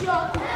49,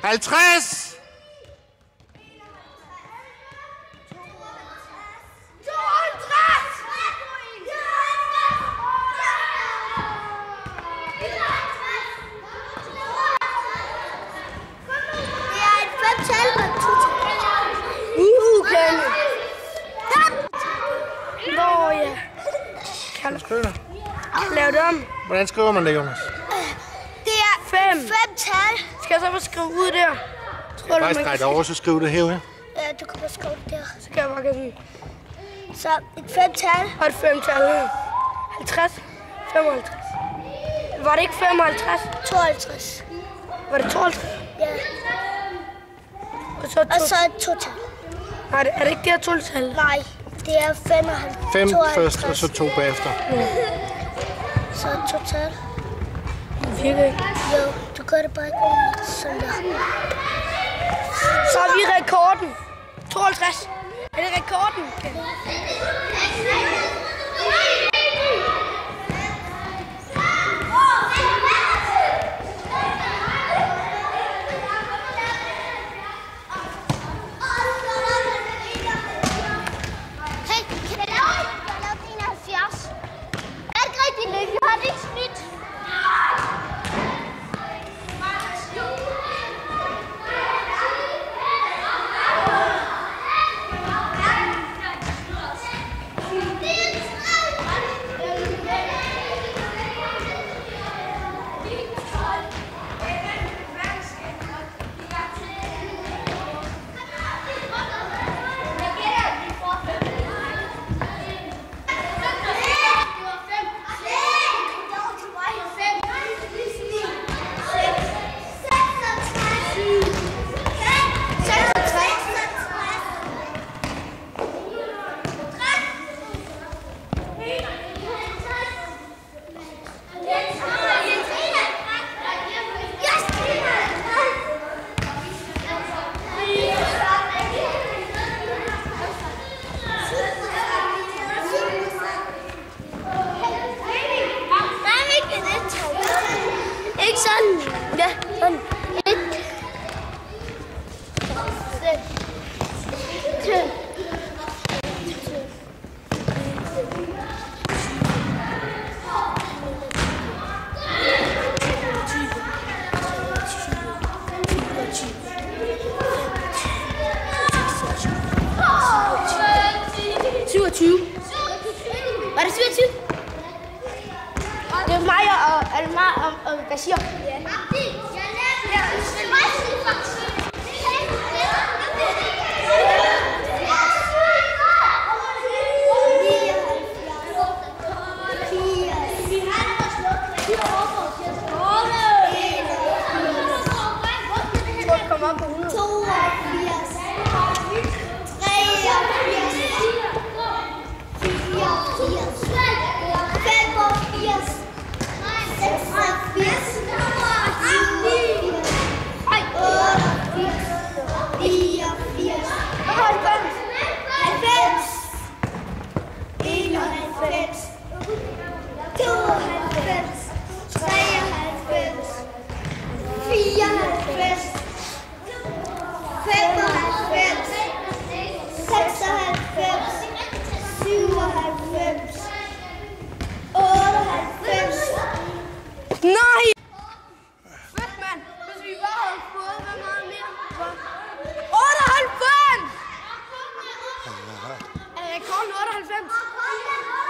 50. Lav det om. Hvordan skriver man det, Jonas? Det er 5 tal. Skal jeg så bare skrive ud der? Tror du, man kan over, så skriv det herude. Ja, du kan bare skrive det der. Så kan jeg bare gøre så et 5 tal. Og et 5 tal. 50. 55. Var det ikke 55? 52. Var det 52? Ja. Og så et 2 tal. Nej, er det ikke det her 2 tal? Nej, det er 55. 5 først, og så 2 bagefter. Ja. Så et 2 tal. Det virker ikke. Jo, du gør det bare ikke ordentligt. Sådan der. Så er vi rekorden. 52. Er det rekorden? Var det 27? Det er mig og Almar og Bashir. Ja. Kom op på 100. 82. 98.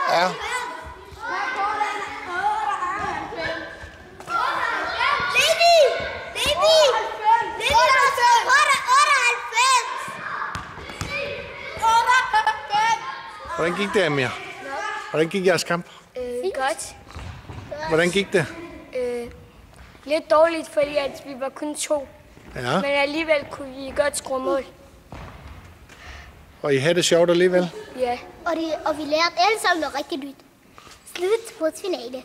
Ja. Hvordan gik det, Amir? Hvordan gik jeres kamp? Godt. Hvordan gik det? Lidt dårligt, fordi at vi var kun 2. Ja. Men alligevel kunne vi godt score mål. Og I havde det sjovt alligevel? Ja. Og vi lærte alle sammen noget rigtig nyt. Slut på finale.